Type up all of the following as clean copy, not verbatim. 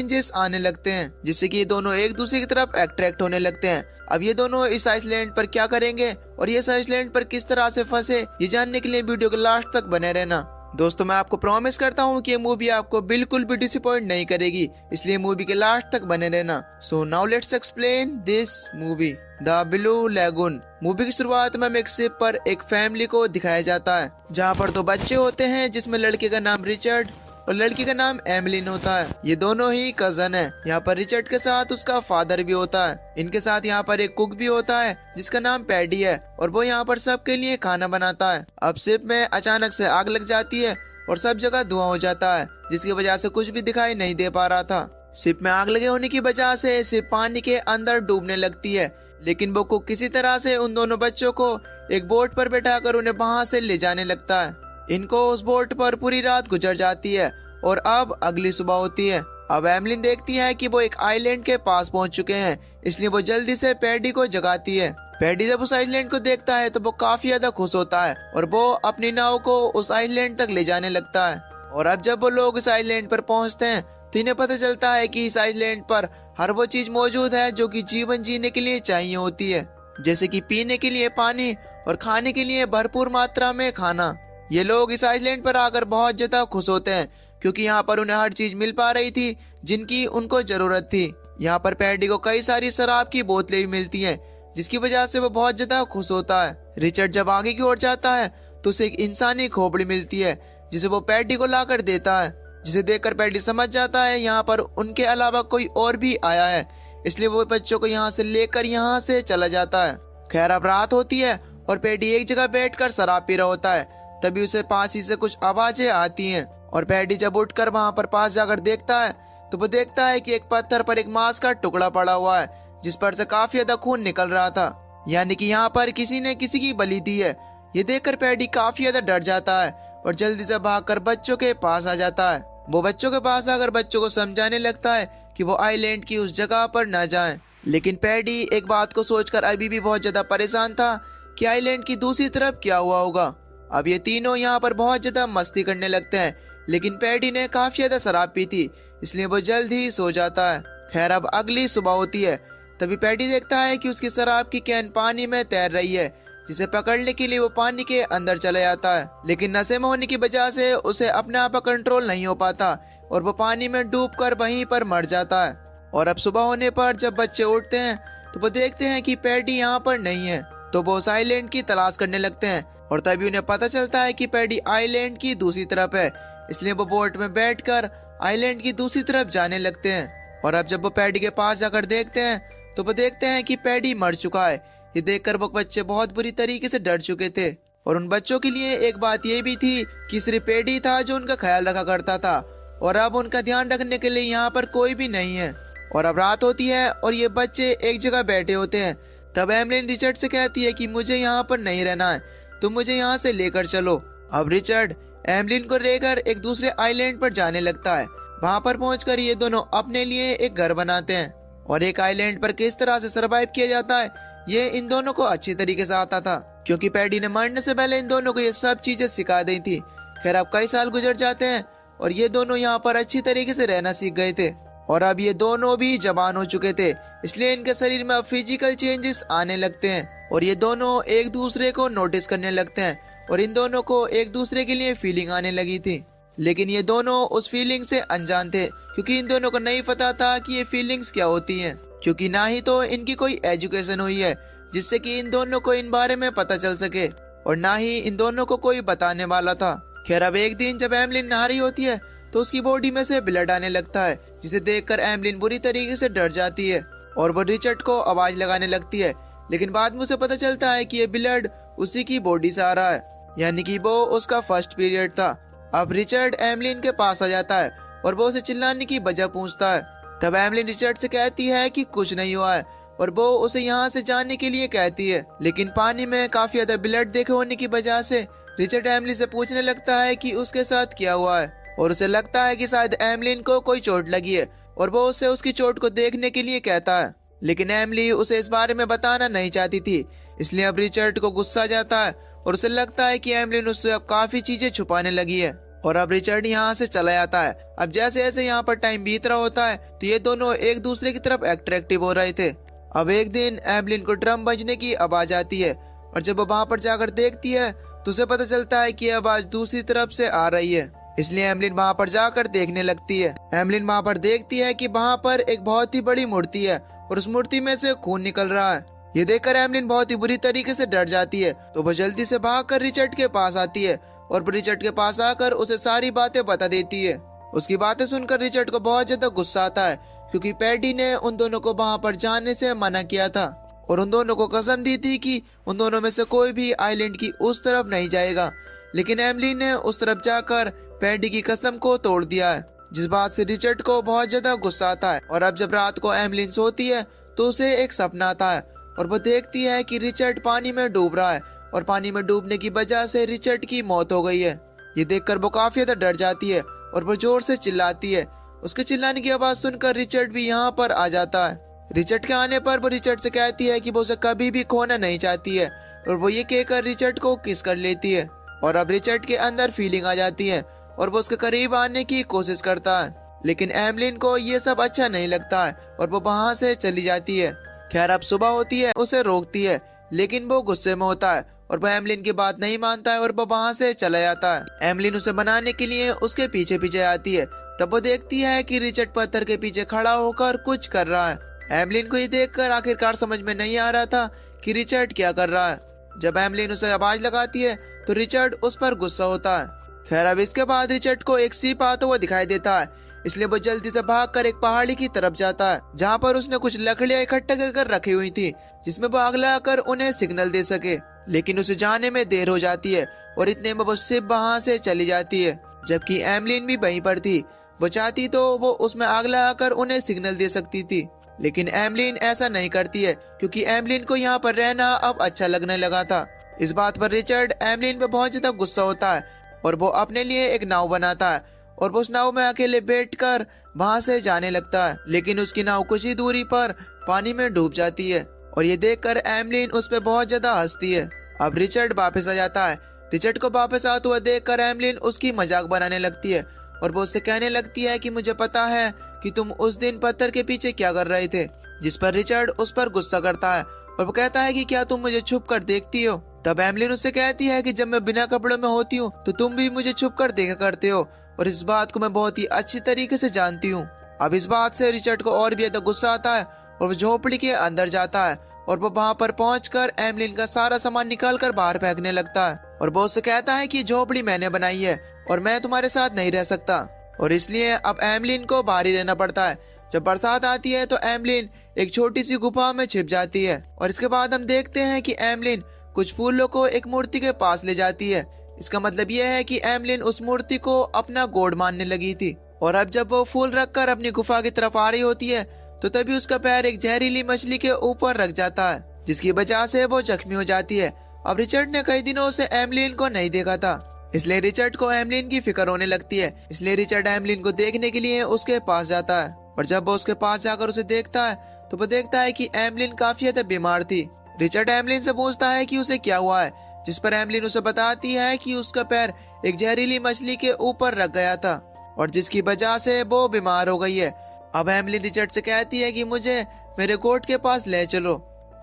Changes आने लगते हैं, जिससे कि ये दोनों एक दूसरे की तरफ अट्रैक्ट होने लगते हैं। अब ये दोनों इस आइसलैंड पर क्या करेंगे और ये इस आइसलैंड पर किस तरह से फंसे, ये जानने के लिए वीडियो के लास्ट तक बने रहना। दोस्तों मैं आपको प्रॉमिस करता हूँ कि ये मूवी आपको बिल्कुल भी डिसअपॉइंट नहीं करेगी, इसलिए मूवी के लास्ट तक बने रहना। So now let's explain this movie. The blue lagoon. Movie की शुरुआत में एक शिप पर एक फैमिली को दिखाया जाता है, जहाँ पर दो बच्चे होते हैं, जिसमें लड़के का नाम रिचर्ड और लड़की का नाम एमिलिन होता है। ये दोनों ही कजन है। यहाँ पर रिचर्ड के साथ उसका फादर भी होता है। इनके साथ यहाँ पर एक कुक भी होता है जिसका नाम पैडी है और वो यहाँ पर सबके लिए खाना बनाता है। अब शिप में अचानक से आग लग जाती है और सब जगह धुआं हो जाता है, जिसकी वजह से कुछ भी दिखाई नहीं दे पा रहा था। शिप में आग लगे होने की वजह से शिप पानी के अंदर डूबने लगती है, लेकिन वो कुक किसी तरह से उन दोनों बच्चों को एक बोट पर बैठाकर उन्हें वहां से ले जाने लगता है। इनको उस बोट पर पूरी रात गुजर जाती है और अब अगली सुबह होती है। अब एमिलिन देखती है कि वो एक आइलैंड के पास पहुंच चुके हैं, इसलिए वो जल्दी से पैडी को जगाती है। पैडी जब उस आइलैंड को देखता है तो वो काफी ज्यादा खुश होता है और वो अपनी नाव को उस आइलैंड तक ले जाने लगता है। और अब जब वो लोग इस आइलैंड पर पहुंचते हैं तो इन्हें पता चलता है कि इस आइलैंड पर हर वो चीज मौजूद है जो कि जीवन जीने के लिए चाहिए होती है, जैसे कि पीने के लिए पानी और खाने के लिए भरपूर मात्रा में खाना। ये लोग इस आइलैंड पर आकर बहुत ज्यादा खुश होते हैं, क्योंकि यहाँ पर उन्हें हर चीज मिल पा रही थी जिनकी उनको जरूरत थी। यहाँ पर पैडी को कई सारी शराब की बोतलें भी मिलती हैं, जिसकी वजह से वो बहुत ज्यादा खुश होता है। रिचर्ड जब आगे की ओर जाता है तो उसे एक इंसानी खोपड़ी मिलती है, जिसे वो पैडी को लाकर देता है, जिसे देखकर पैडी समझ जाता है यहाँ पर उनके अलावा कोई और भी आया है, इसलिए वो बच्चों को यहाँ से लेकर यहाँ से चला जाता है। खैर अब रात होती है और पैडी एक जगह बैठकर शराब पी रहा होता है। तभी उसे पास ही से कुछ आवाजें आती हैं और पैडी जब उठकर वहां पर पास जाकर देखता है तो वो देखता है कि एक पत्थर पर एक मांस का टुकड़ा पड़ा हुआ है, जिस पर से काफी ज्यादा खून निकल रहा था, यानी कि यहाँ पर किसी ने किसी की बलि दी है। ये देखकर पैडी काफी ज्यादा डर जाता है और जल्दी से भागकर बच्चों के पास आ जाता है। वो बच्चों के पास आकर बच्चों को समझाने लगता है कि वो आइलैंड की उस जगह पर न जाएं। लेकिन पैडी एक बात को सोचकर अभी भी बहुत ज्यादा परेशान था कि आइलैंड की दूसरी तरफ क्या हुआ होगा। अब ये तीनों यहाँ पर बहुत ज्यादा मस्ती करने लगते हैं, लेकिन पैडी ने काफी ज्यादा शराब पी थी, इसलिए वो जल्द ही सो जाता है। खैर अब अगली सुबह होती है। तभी पैडी देखता है कि उसकी शराब की कैन पानी में तैर रही है, जिसे पकड़ने के लिए वो पानी के अंदर चला जाता है, लेकिन नशे में होने की वजह से उसे अपने आप पर कंट्रोल नहीं हो पाता और वो पानी में डूबकर वहीं पर मर जाता है। और अब सुबह होने पर जब बच्चे उठते हैं तो वो देखते हैं कि पैडी यहाँ पर नहीं है, तो वो उस आइलैंड की तलाश करने लगते हैं और तभी उन्हें पता चलता है कि पैडी आइलैंड की दूसरी तरफ है, इसलिए वो बोट में बैठकर आइलैंड की दूसरी तरफ जाने लगते हैं। और अब जब वो पैडी के पास जाकर देखते हैं तो वो देखते हैं कि पैडी मर चुका है। ये देखकर वो बच्चे बहुत बुरी तरीके से डर चुके थे और उन बच्चों के लिए एक बात ये भी थी कि सिर्फ पैडी था जो उनका ख्याल रखा करता था और अब उनका ध्यान रखने के लिए यहाँ पर कोई भी नहीं है। और अब रात होती है और ये बच्चे एक जगह बैठे होते हैं। तब एमिलिन रिचर्ड से कहती है कि मुझे यहाँ पर नहीं रहना है, तुम मुझे यहाँ से लेकर चलो। अब रिचर्ड एमिलिन को लेकर एक दूसरे आइलैंड पर जाने लगता है। वहाँ पर पहुंचकर ये दोनों अपने लिए एक घर बनाते हैं और एक आइलैंड पर किस तरह से सरवाइव किया जाता है ये इन दोनों को अच्छी तरीके से आता था, क्योंकि पैडी ने मरने से पहले इन दोनों को ये सब चीजें सिखा दी थी। खैर अब कई साल गुजर जाते हैं और ये दोनों यहाँ पर अच्छी तरीके से रहना सीख गए थे और अब ये दोनों भी जवान हो चुके थे, इसलिए इनके शरीर में अब फिजिकल चेंजेस आने लगते हैं और ये दोनों एक दूसरे को नोटिस करने लगते हैं और इन दोनों को एक दूसरे के लिए फीलिंग आने लगी थी। लेकिन ये दोनों उस फीलिंग से अनजान थे, क्योंकि इन दोनों को नहीं पता था कि ये फीलिंग्स क्या होती हैं, क्योंकि ना ही तो इनकी कोई एजुकेशन हुई है जिससे कि इन दोनों को इन बारे में पता चल सके और ना ही इन दोनों को कोई बताने वाला था। खैर अब एक दिन जब एमिलिन नहा रही होती है तो उसकी बॉडी में से ब्लड आने लगता है, जिसे देखकर एमिलिन बुरी तरीके से डर जाती है और वो रिचर्ड को आवाज लगाने लगती है। लेकिन बाद में उसे पता चलता है कि ये ब्लड उसी की बॉडी से आ रहा है, यानी कि वो उसका फर्स्ट पीरियड था। अब रिचर्ड एमिलिन के पास आ जाता है और वो उसे चिल्लाने की वजह पूछता है। तब एमिलिन रिचर्ड से कहती है कि कुछ नहीं हुआ है और वो उसे यहाँ से जाने के लिए कहती है, लेकिन पानी में काफी ज्यादा ब्लड देखे होने की वजह से रिचर्ड एमिलिन से पूछने लगता है कि उसके साथ क्या हुआ है और उसे लगता है कि शायद एमिलिन को कोई चोट लगी है और वो उसे उसकी चोट को देखने के लिए कहता है। लेकिन एमिली उसे इस बारे में बताना नहीं चाहती थी, इसलिए अब रिचर्ड को गुस्सा आ जाता है और उसे लगता है कि एमिलिन उससे अब काफी चीजें छुपाने लगी है। और अब रिचर्ड यहाँ से चला जाता है। अब जैसे जैसे यहाँ पर टाइम बीत रहा होता है तो ये दोनों एक दूसरे की तरफ अट्रैक्टिव हो रहे थे। अब एक दिन एवलिन को ड्रम बजने की आवाज आती है और जब वो वहां पर जाकर देखती है तो उसे पता चलता है कि ये आवाज दूसरी तरफ से आ रही है। इसलिए एवलिन वहां पर जाकर देखने लगती है। एवलिन वहां पर देखती है कि वहां पर एक बहुत ही बड़ी मूर्ति है और उस मूर्ति में से खून निकल रहा है। ये देखकर एवलिन बहुत ही बुरी तरीके से डर जाती है तो वो जल्दी से भागकर रिचर्ड के पास आती है और रिचर्ड के पास आकर उसे सारी बातें बता देती है। उसकी बातें सुनकर रिचर्ड को बहुत ज्यादा गुस्सा आता है क्योंकि पैडी ने उन दोनों को वहां पर जाने से मना किया था और उन दोनों को कसम दी थी कि उन दोनों में से कोई भी आइलैंड की उस तरफ नहीं जाएगा। लेकिन एवलिन ने उस तरफ जाकर पैडी की कसम को तोड़ दिया है, जिस बात से रिचर्ड को बहुत ज्यादा गुस्सा आता है। और अब जब रात को एवलिन सोती है तो उसे एक सपना आता है और वो देखती है कि रिचर्ड पानी में डूब रहा है और पानी में डूबने की वजह से रिचर्ड की मौत हो गई है। ये देखकर वो काफी ज्यादा डर जाती है और वो जोर से चिल्लाती है। उसके चिल्लाने की आवाज सुनकर रिचर्ड भी यहाँ पर आ जाता है। रिचर्ड के आने पर वो रिचर्ड से कहती है कि वो उसे कभी भी खोना नहीं चाहती है और वो ये कहकर रिचर्ड को किस कर लेती है। और अब रिचर्ड के अंदर फीलिंग आ जाती है और वो उसके करीब आने की कोशिश करता है, लेकिन एवलिन को ये सब अच्छा नहीं लगता है और वो वहाँ से चली जाती है। खैर अब सुबह होती है, उसे रोकती है लेकिन वो गुस्से में होता है और वो एवलिन की बात नहीं मानता है और वो वहाँ से चला जाता है। एवलिन उसे बनाने के लिए उसके पीछे पीछे आती है। तब वो देखती है कि रिचर्ड पत्थर के पीछे खड़ा होकर कुछ कर रहा है। एवलिन को ये देखकर आखिरकार समझ में नहीं आ रहा था कि रिचर्ड क्या कर रहा है। जब एवलिन उसे आवाज लगाती है तो रिचर्ड उस पर गुस्सा होता है। खैर अब इसके बाद रिचर्ड को एक सीप आता हुआ दिखाई देता है, इसलिए वो जल्दी से भागकर एक पहाड़ी की तरफ जाता है जहाँ पर उसने कुछ लकड़ियां इकट्ठा कर रखी हुई थी जिसमें वो आग लगाकर उन्हें सिग्नल दे सके। लेकिन उसे जाने में देर हो जाती है और इतने में वो सिप वहाँ से चली जाती है, जबकि एवलिन भी वहीं पर थी। वो चाहती तो वो उसमें आग लगाकर उन्हें सिग्नल दे सकती थी, लेकिन एवलिन ऐसा नहीं करती है क्योंकि एवलिन को यहाँ पर रहना अब अच्छा लगने लगा था। इस बात पर रिचर्ड एवलिन पे बहुत ज्यादा गुस्सा होता है और वो अपने लिए एक नाव बनाता है और वो उस नाव में अकेले बैठकर वहां से जाने लगता है। लेकिन उसकी नाव कुछ ही दूरी पर पानी में डूब जाती है और ये देखकर एवलिन उस पर बहुत ज्यादा हंसती है। अब रिचर्ड वापस आ जाता है। रिचर्ड को वापस आते हुए देखकर एवलिन उसकी मजाक बनाने लगती है और वो उससे कहने लगती है कि मुझे पता है कि तुम उस दिन पत्थर के पीछे क्या कर रहे थे, जिस पर रिचर्ड उस पर गुस्सा करता है और वो कहता है कि क्या तुम मुझे छुप कर देखती हो। तब एवलिन उससे कहती है कि जब मैं बिना कपड़ों में होती हूँ तो तुम भी मुझे छुप कर देखा करते हो और इस बात को मैं बहुत ही अच्छी तरीके से जानती हूँ। अब इस बात से रिचर्ड को और भी ज्यादा गुस्सा आता है और वो झोपड़ी के अंदर जाता है और वो वहाँ पर पहुंचकर एवलिन का सारा सामान निकाल कर बाहर फेंकने लगता है और वो उससे कहता है कि झोपड़ी मैंने बनाई है और मैं तुम्हारे साथ नहीं रह सकता और इसलिए अब एवलिन को बाहर ही रहना पड़ता है। जब बरसात आती है तो एवलिन एक छोटी सी गुफा में छिप जाती है और इसके बाद हम देखते हैं कि एवलिन कुछ फूलों को एक मूर्ति के पास ले जाती है। इसका मतलब यह है कि एवलिन उस मूर्ति को अपना गॉड मानने लगी थी। और अब जब वो फूल रखकर अपनी गुफा की तरफ आ रही होती है तो तभी उसका पैर एक जहरीली मछली के ऊपर रख जाता है, जिसकी वजह से वो जख्मी हो जाती है। अब रिचर्ड ने कई दिनों से एवलिन को नहीं देखा था, इसलिए रिचर्ड को एवलिन की फिक्र होने लगती है। इसलिए रिचर्ड एवलिन को देखने के लिए उसके पास जाता है और जब वो उसके पास जाकर उसे देखता है तो वो देखता है कि एवलिन काफी हद तक बीमार थी। रिचर्ड एवलिन से पूछता है कि उसे क्या हुआ है, जिस पर एवलिन उसे बताती है कि उसका पैर एक जहरीली मछली के ऊपर रख गया था और जिसकी वजह से वो बीमार हो गई है। अब एवलिन रिचर्ड से कहती है कि मुझे मेरे गोट के पास ले चलो।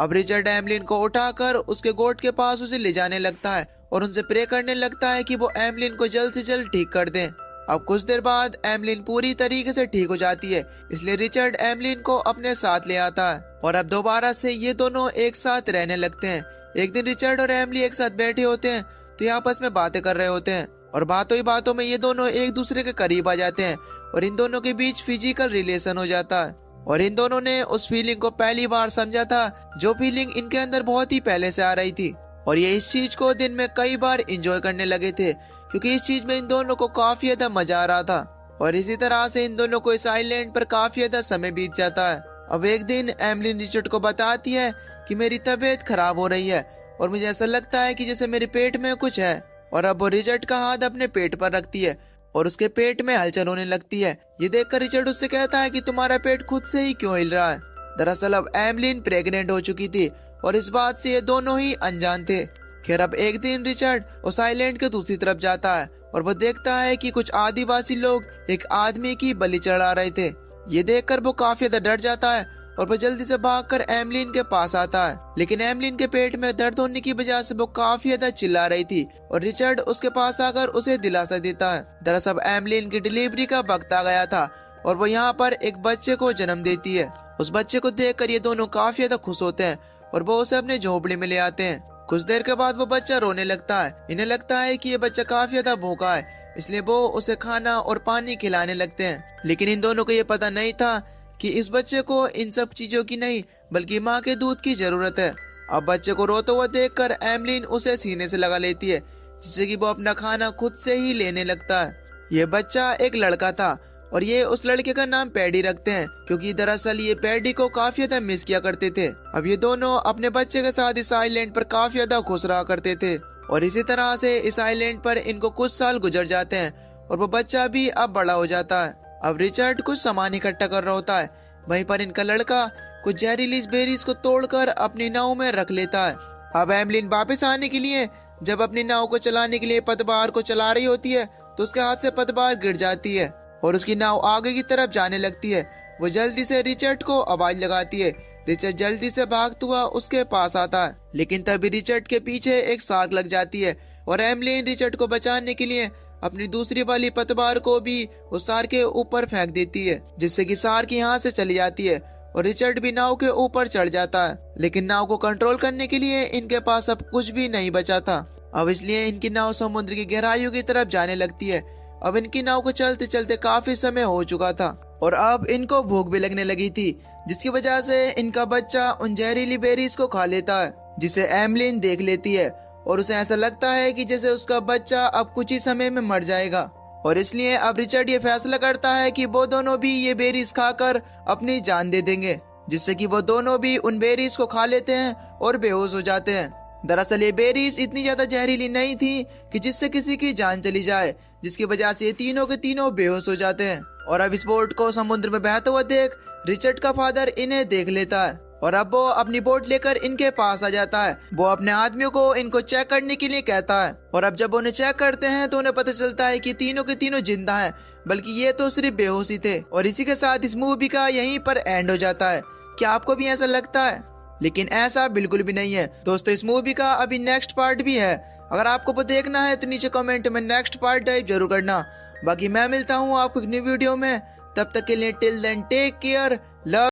अब रिचर्ड एवलिन को उठाकर उसके गोट के पास उसे ले जाने लगता है और उनसे प्रे करने लगता है कि वो एवलिन को जल्द से जल्द ठीक कर दें। अब कुछ देर बाद एवलिन पूरी तरीके से ठीक हो जाती है, इसलिए रिचर्ड एवलिन को अपने साथ ले आता है और अब दोबारा से ये दोनों एक साथ रहने लगते हैं। एक दिन रिचर्ड और एवलिन एक साथ बैठे होते हैं तो ये आपस में बातें कर रहे होते हैं और बातों ही बातों में ये दोनों एक दूसरे के करीब आ जाते हैं और इन दोनों के बीच फिजिकल रिलेशन हो जाता है। और इन दोनों ने उस फीलिंग को पहली बार समझा था जो फीलिंग इनके अंदर बहुत ही पहले से आ रही थी और ये इस चीज को दिन में कई बार एंजॉय करने लगे थे क्योंकि इस चीज में इन दोनों को काफी ज्यादा मजा आ रहा था। और इसी तरह से इन दोनों को इस आइलैंड पर काफी ज्यादा समय बीत जाता है। अब एक दिन एवलिन रिचर्ड को बताती है कि मेरी तबीयत खराब हो रही है और मुझे ऐसा लगता है कि जैसे मेरे पेट में कुछ है। और अब वो रिचर्ड का हाथ अपने पेट पर रखती है और उसके पेट में हलचल होने लगती है। ये देखकर रिचर्ड उससे कहता है कि तुम्हारा पेट खुद से ही क्यों हिल रहा है। दरअसल अब एवलिन प्रेग्नेंट हो चुकी थी और इस बात से ये दोनों ही अनजान थे। खैर अब एक दिन रिचर्ड उस आइलैंड के दूसरी तरफ जाता है और वो देखता है कि कुछ आदिवासी लोग एक आदमी की बलि चढ़ा रहे थे। ये देखकर वो काफी ज्यादा डर जाता है और वो जल्दी से भागकर एमलिन के पास आता है। लेकिन एमलिन के पेट में दर्द होने की वजह से वो काफी ज्यादा चिल्ला रही थी और रिचर्ड उसके पास आकर उसे दिलासा देता है। दरअसल एमलिन की डिलीवरी का वक्त आ गया था और वो यहाँ पर एक बच्चे को जन्म देती है। उस बच्चे को देखकर ये दोनों काफी ज्यादा खुश होते हैं और वो उसे अपने झोपड़ी में ले आते हैं। कुछ देर के बाद वो बच्चा रोने लगता है। इन्हें लगता है कि ये बच्चा काफी ज्यादा भूखा है, इसलिए वो उसे खाना और पानी खिलाने लगते हैं। लेकिन इन दोनों को ये पता नहीं था कि इस बच्चे को इन सब चीजों की नहीं बल्कि माँ के दूध की जरूरत है। अब बच्चे को रोते हुए देखकर एमलिन उसे सीने से लगा लेती है, जिससे कि वो अपना खाना खुद से ही लेने लगता है। ये बच्चा एक लड़का था और ये उस लड़के का नाम पैडी रखते हैं, क्योंकि दरअसल ये पैडी को काफी ज्यादा मिस किया करते थे। अब ये दोनों अपने बच्चे के साथ इस आइलैंड पर काफी ज्यादा खुश रहा करते थे और इसी तरह से इस आइलैंड पर इनको कुछ साल गुजर जाते हैं और वो बच्चा भी अब बड़ा हो जाता है। अब रिचर्ड कुछ सामान इकट्ठा कर रहा होता है, वहीं पर इनका लड़का कुछ जहरीली बेरीज को तोड़कर अपनी नाव में रख लेता है। अब एमलिन वापस आने के लिए जब अपनी नाव को चलाने के लिए पतवार को चला रही होती है तो उसके हाथ से पतवार गिर जाती है और उसकी नाव आगे की तरफ जाने लगती है। वो जल्दी से रिचर्ड को आवाज लगाती है। रिचर्ड जल्दी से भागता हुआ उसके पास आता है, लेकिन तभी रिचर्ड के पीछे एक शार्क लग जाती है और एमलिन रिचर्ड को बचाने के लिए अपनी दूसरी वाली पतवार को भी उस शार्क के ऊपर फेंक देती है, जिससे कि शार्क यहाँ से चली जाती है और रिचर्ड भी नाव के ऊपर चढ़ जाता है। लेकिन नाव को कंट्रोल करने के लिए इनके पास अब कुछ भी नहीं बचा था। अब इसलिए इनकी नाव समुद्र की गहराइयों की तरफ जाने लगती है। अब इनकी नाव को चलते चलते काफी समय हो चुका था और अब इनको भूख भी लगने लगी थी, जिसकी वजह से इनका बच्चा उन जहरीली बेरीज को खा लेता है, जिसे एमलिन देख लेती है और उसे ऐसा लगता है कि जैसे उसका बच्चा अब कुछ ही समय में मर जाएगा। और इसलिए अब रिचर्ड ये फैसला करता है कि वो दोनों भी ये बेरीज खाकर अपनी जान दे देंगे, जिससे कि वो दोनों भी उन बेरीज को खा लेते हैं और बेहोश हो जाते हैं। दरअसल ये बेरीज इतनी ज्यादा जहरीली नहीं थी कि जिससे किसी की जान चली जाए, जिसकी वजह से ये तीनों के तीनों बेहोश हो जाते हैं। और अब इस बोट को समुद्र में बहते हुए देख रिचर्ड का फादर इन्हें देख लेता है और अब वो अपनी बोट लेकर इनके पास आ जाता है। वो अपने आदमियों को इनको चेक करने के लिए कहता है और अब जब उन्हें चेक करते हैं तो उन्हें पता चलता है कि तीनों के तीनों जिंदा हैं, बल्कि ये तो सिर्फ बेहोश ही थे। और इसी के साथ इस मूवी का यहीं पर एंड हो जाता है। क्या आपको भी ऐसा लगता है? लेकिन ऐसा बिल्कुल भी नहीं है दोस्तों। इस मूवी का अभी नेक्स्ट पार्ट भी है। अगर आपको वो देखना है तो नीचे कमेंट में नेक्स्ट पार्ट टाइप जरूर करना। बाकी मैं मिलता हूँ आपको एक न्यू वीडियो में, तब तक के लिए till then take care, love.